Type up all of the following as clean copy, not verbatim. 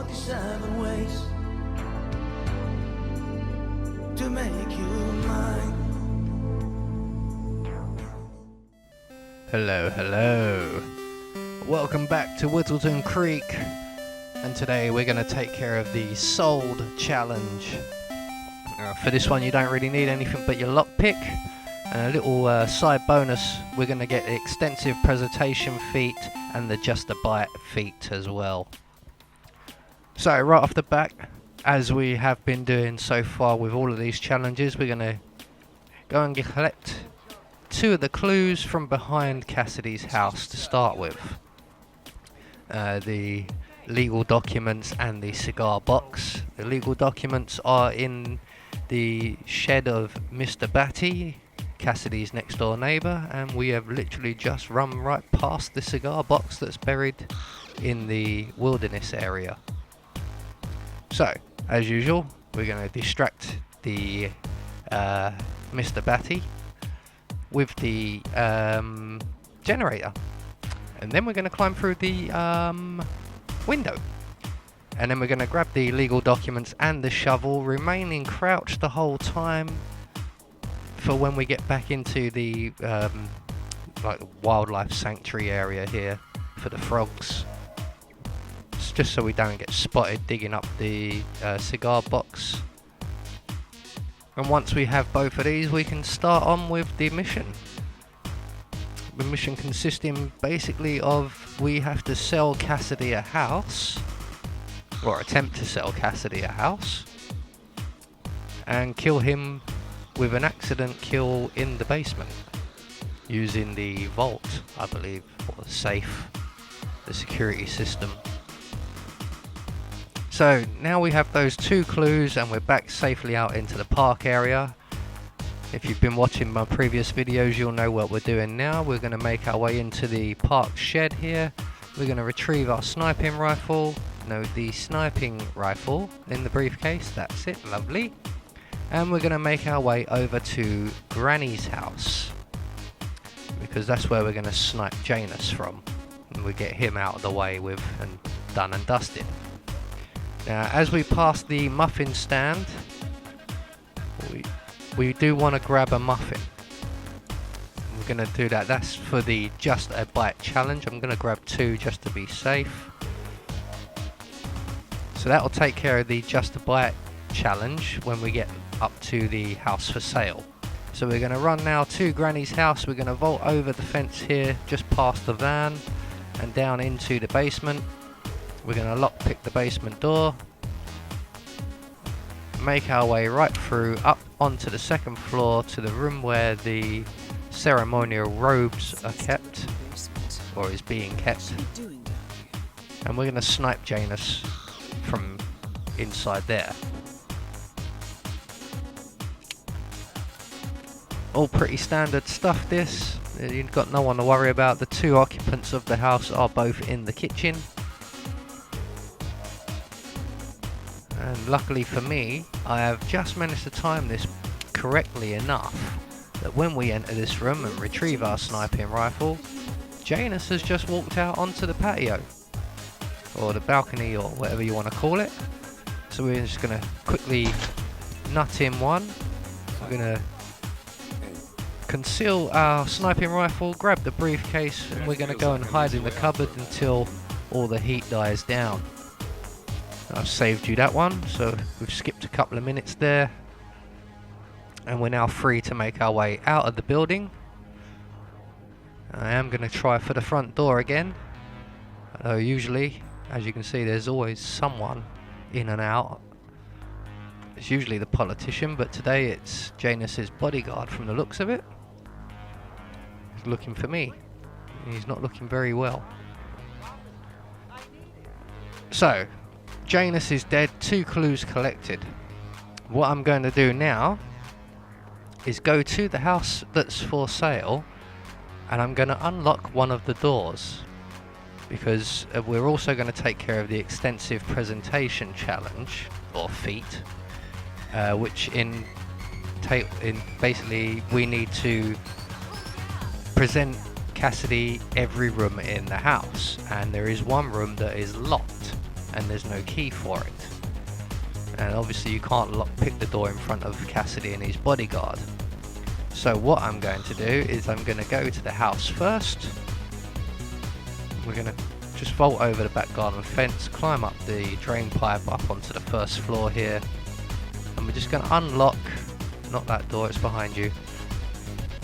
47 ways to make you mine. Hello, hello. Welcome back to Whittleton Creek. And today we're going to take care of the Sold Challenge. For this one you don't really need anything but your lockpick. And a little side bonus, we're going to get the extensive presentation feat and the just a bite feat as well. So right off the back, as we have been doing so far with all of these challenges, we're going to go and collect 2 of the clues from behind Cassidy's house to start with. The legal documents and the cigar box. The legal documents are in the shed of Mr. Batty, Cassidy's next door neighbour, and we have literally just run right past the cigar box that's buried in the wilderness area. So, as usual, we're going to distract the Mr. Batty with the generator, and then we're going to climb through the window, and then we're going to grab the legal documents and the shovel, remaining crouched the whole time for when we get back into the like wildlife sanctuary area here for the frogs. It's just so we don't get spotted digging up the cigar box. And once we have both of these, we can start on with the mission. The mission consisting basically of we have to sell Cassidy a house, or attempt to sell Cassidy a house, and kill him with an accident kill in the basement using the vault, I believe, or the safe, the security system. So now we have those 2 clues and we're back safely out into the park area. If you've been watching my previous videos, you'll know what we're doing now. We're going to make our way into the park shed here. We're going to retrieve our sniping rifle. No, the sniping rifle in the briefcase. That's it, lovely. And we're going to make our way over to Granny's house, because that's where we're going to snipe Janus from, and we get him out of the way with and done and dusted. Now, as we pass the muffin stand, we do want to grab a muffin. We're going to do that. That's for the just a bite challenge. I'm going to grab 2 just to be safe. So that will take care of the just a bite challenge when we get up to the house for sale. So we're going to run now to Granny's house. We're going to vault over the fence here, just past the van, and down into the basement. We're going to lockpick the basement door, make our way right through up onto the 2nd floor to the room where the ceremonial robes are kept, or is being kept, and we're going to snipe Janus from inside there. All pretty standard stuff this. You've got no one to worry about. The 2 occupants of the house are both in the kitchen. And luckily for me, I have just managed to time this correctly enough that when we enter this room and retrieve our sniping rifle, Janus has just walked out onto the patio, or the balcony, or whatever you want to call it. So we're just going to quickly nut him one. We're going to conceal our sniping rifle, grab the briefcase, and we're going to go and hide in the cupboard until all the heat dies down. I've saved you that one, so we've skipped a couple of minutes there, and we're now free to make our way out of the building. I am going to try for the front door again, although usually, as you can see, there's always someone in and out. It's usually the politician, but today it's Janus's bodyguard from the looks of it. He's looking for me. He's not looking very well. So, Janus is dead, 2 clues collected. What I'm going to do now is go to the house that's for sale, and I'm going to unlock one of the doors, because we're also going to take care of the extensive presentation challenge, or feat, which in basically we need to present Cassidy every room in the house, and there is one room that is locked. and there's no key for it. And obviously you can't pick the door in front of Cassidy and his bodyguard. So what I'm going to do is I'm going to go to the house first. We're going to just vault over the back garden fence, climb up the drain pipe up onto the first floor here, and we're just going to unlock, not that door, it's behind you.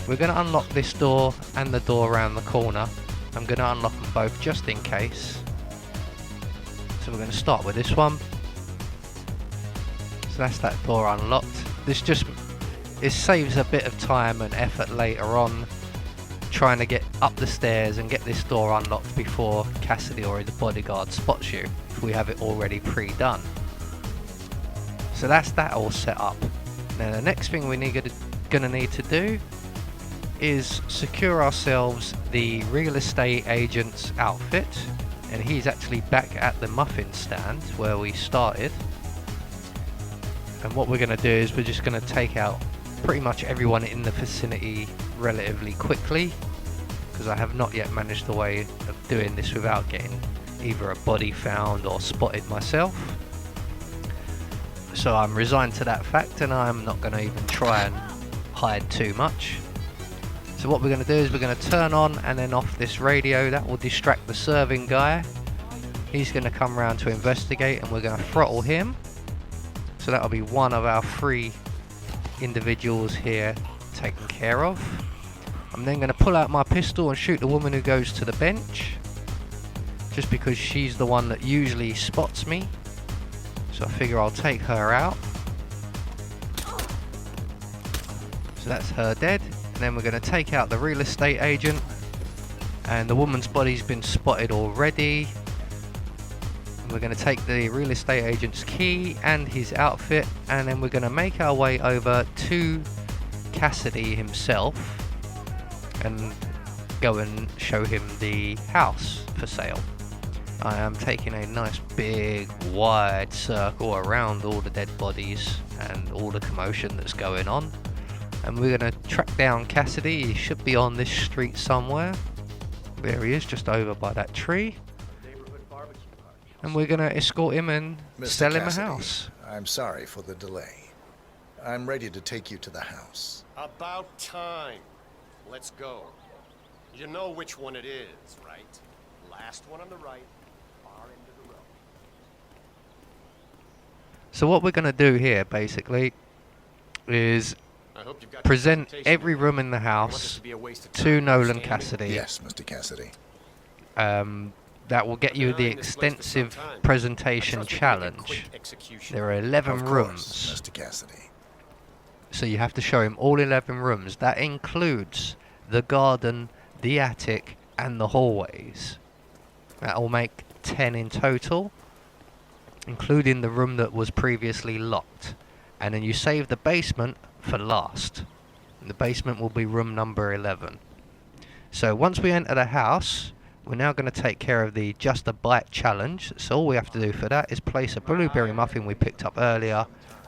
We're going to unlock this door and the door around the corner. I'm going to unlock them both just in case. So we're going to start with this one. So that's that door unlocked. It saves a bit of time and effort later on trying to get up the stairs and get this door unlocked before Cassidy or the bodyguard spots you, if we have it already pre-done. So that's that all set up. Now the next thing gonna need to do is secure ourselves the real estate agent's outfit, and he's actually back at the muffin stand where we started. And what we're going to do is we're just going to take out pretty much everyone in the vicinity relatively quickly, because I have not yet managed a way of doing this without getting either a body found or spotted myself. So I'm resigned to that fact, and I'm not going to even try and hide too much. So what we're going to do is we're going to turn on and then off this radio. That will distract the serving guy. He's going to come around to investigate, and we're going to throttle him. So that'll be one of our 3 individuals here taken care of. I'm then going to pull out my pistol and shoot the woman who goes to the bench, just because she's the one that usually spots me. So I figure I'll take her out. So that's her dead. And then we're going to take out the real estate agent, and the woman's body's been spotted already. We're going to take the real estate agent's key and his outfit, and then we're going to make our way over to Cassidy himself and go and show him the house for sale. I am taking a nice big wide circle around all the dead bodies and all the commotion that's going on, and we're going to track down Cassidy. He should be on this street somewhere. There he is, just over by that tree. And we're going to escort him and sell him Cassidy, a house. I'm sorry for the delay. I'm ready to take you to the house. About time. Let's go. You know which one it is, right? Last one on the right, far end of the road. So what we're going to do here, basically, is I hope you've got present your every room in the I want this house to be a waste of to time, Nolan understand me? Cassidy. Yes, Mr. Cassidy. That will get you the Behind this place for some extensive time. presentation I trust we can make a challenge. quick execution. There are 11 Of rooms, course, Mr. Cassidy. so you have to show him all 11 rooms. That includes the garden, the attic, and the hallways. That will make 10 in total, including the room that was previously locked. And then you save the basement for last. And the basement will be room number 11. So once we enter the house, we're now going to take care of the Just a Bite challenge. So all we have to do for that is place a blueberry muffin we picked up earlier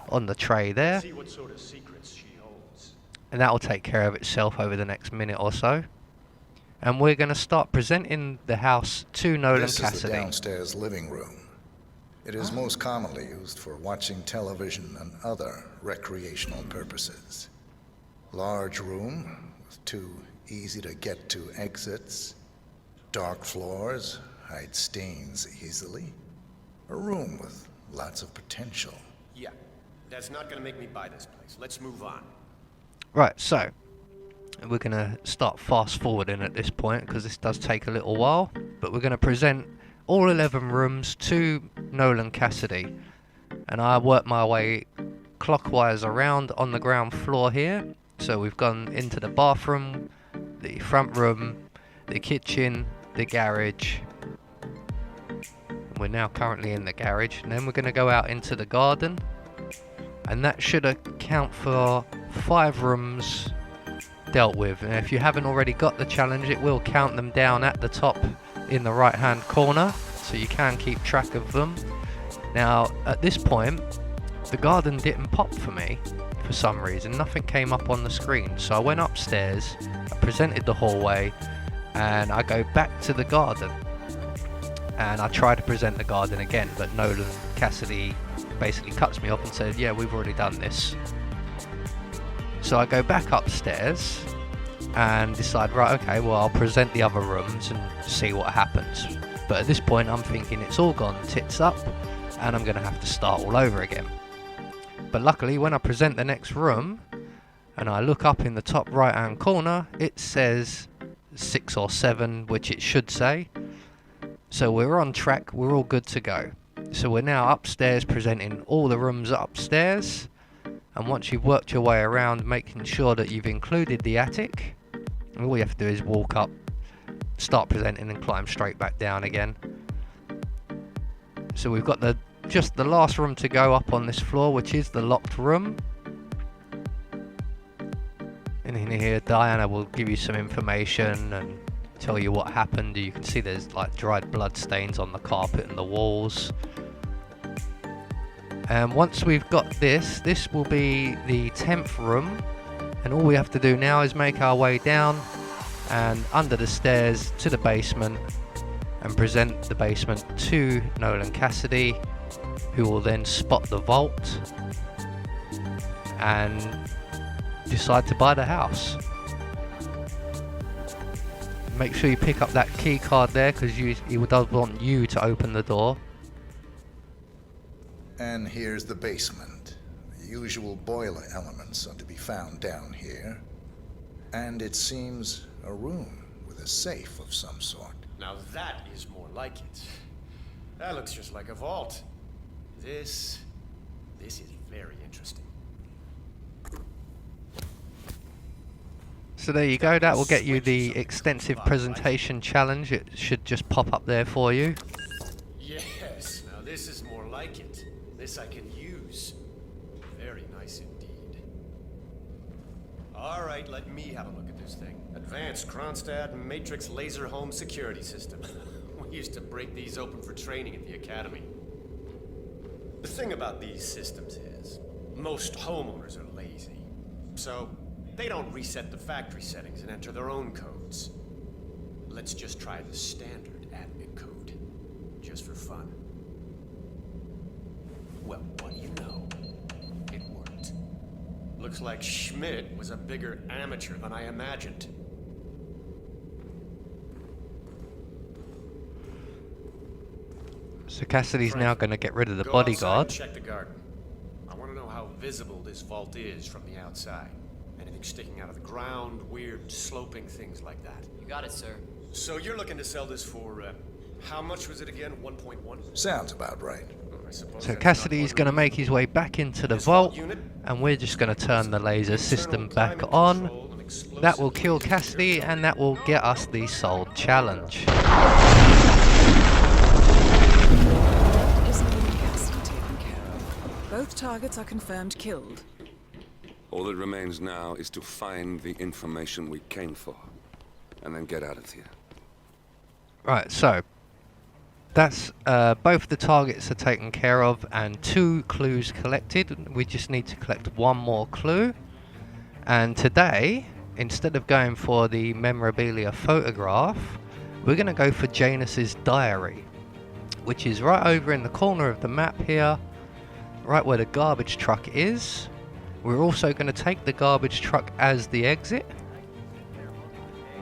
on the tray there. See what sort of secrets she holds. And that will take care of itself over the next minute or so. And we're going to start presenting the house to Nolan This is the Cassidy. downstairs living room. It is most commonly used for watching television and other recreational purposes. Large room with 2 easy-to-get-to exits. Dark floors hide stains easily. A room with lots of potential. Yeah, that's not gonna make me buy this place. Let's move on. Right, so we're going to start fast forwarding at this point, because this does take a little while. But we're going to present all 11 rooms to Nolan Cassidy. And I work my way clockwise around on the ground floor here. So we've gone into the bathroom, the front room, the kitchen, the garage. We're now currently in the garage, and then we're going to go out into the garden, and that should account for 5 rooms dealt with. And if you haven't already got the challenge, it will count them down at the top in the right hand corner, so you can keep track of them. Now at this point, the garden didn't pop for me for some reason. Nothing came up on the screen, so I went upstairs, I presented the hallway, and I go back to the garden. and I try to present the garden again, but Nolan Cassidy basically cuts me off and says, yeah, we've already done this. So I go back upstairs and decide, right, okay, well, I'll present the other rooms and see what happens. But at this point I'm thinking it's all gone tits up and I'm going to have to start all over again. But luckily when I present the next room and I look up in the top right hand corner, it says 6 or 7, which it should say. So we're on track, we're all good to go. So we're now upstairs presenting all the rooms upstairs, and once you've worked your way around making sure that you've included the attic, all you have to do is walk up, start presenting and climb straight back down again. So we've got just the last room to go up on this floor, which is the locked room. And in here Diana will give you some information and tell you what happened. You can see there's like dried blood stains on the carpet and the walls. And once we've got this will be the 10th room, and all we have to do now is make our way down and under the stairs to the basement and present the basement to Nolan Cassidy, who will then spot the vault and decide to buy the house. Make sure you pick up that key card there, because he does want you to open the door. And here's the basement. The usual boiler elements are to be found down here. And it seems a room with a safe of some sort. Now that is more like it. That looks just like a vault. This is very interesting. So there you go, that will get you the extensive presentation challenge. It should just pop up there for you. Yes, now this is more like it. This I can use. Very nice indeed. Alright, let me have a look at this thing. Advanced Kronstadt Matrix Laser Home Security System. We used to break these open for training at the academy. The thing about these systems is, most homeowners are lazy. So, they don't reset the factory settings and enter their own codes. Let's just try the standard admin code, just for fun. Well, what do you know? It worked. Looks like Schmidt was a bigger amateur than I imagined. So Cassidy's now going to get rid of the Go outside bodyguard. and check the garden. I want to know how visible this vault is from the outside. Anything sticking out of the ground, weird sloping things like that. You got it, sir. So you're looking to sell this for, how much was it again? 1.1? Sounds about right. I suppose So that's Cassidy's not going to one make his way back into the This vault vault, unit? and we're just going to turn the laser system Internal back climate on. control and explosive That will kill laser Cassidy, control. and that will get us the sold challenge. Is Nolan Cassidy taken care of? Both targets are confirmed killed. All that remains now is to find the information we came for, and then get out of here. Right, so that's both the targets are taken care of and 2 clues collected. We just need to collect 1 more clue. And today, instead of going for the memorabilia photograph, we're going to go for Janus's diary, which is right over in the corner of the map here, right where the garbage truck is. We're also going to take the garbage truck as the exit.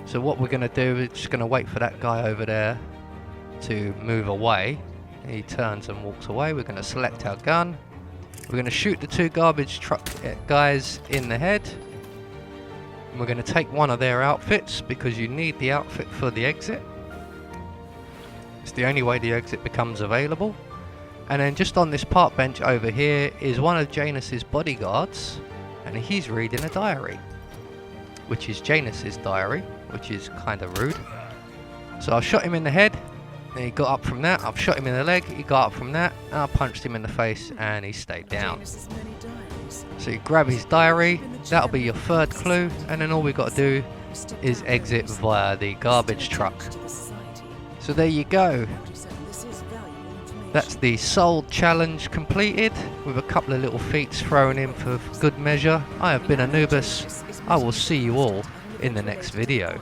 So what we're going to do is just going to wait for that guy over there to move away. He turns and walks away. We're going to select our gun. We're going to shoot the 2 garbage truck guys in the head. And we're going to take one of their outfits, because you need the outfit for the exit. It's the only way the exit becomes available. And then just on this park bench over here is one of Janus's bodyguards, and he's reading a diary, which is Janus's diary, which is kind of rude. So I shot him in the head, and he got up from that. I've shot him in the leg, he got up from that, and I punched him in the face, and he stayed down. Janus's many diaries. So you grab his diary, that'll be your 3rd clue, and then all we got to do is exit via the garbage truck. So there you go. That's the sold challenge completed, with a couple of little feats thrown in for good measure. I have been Anubis. I will see you all in the next video.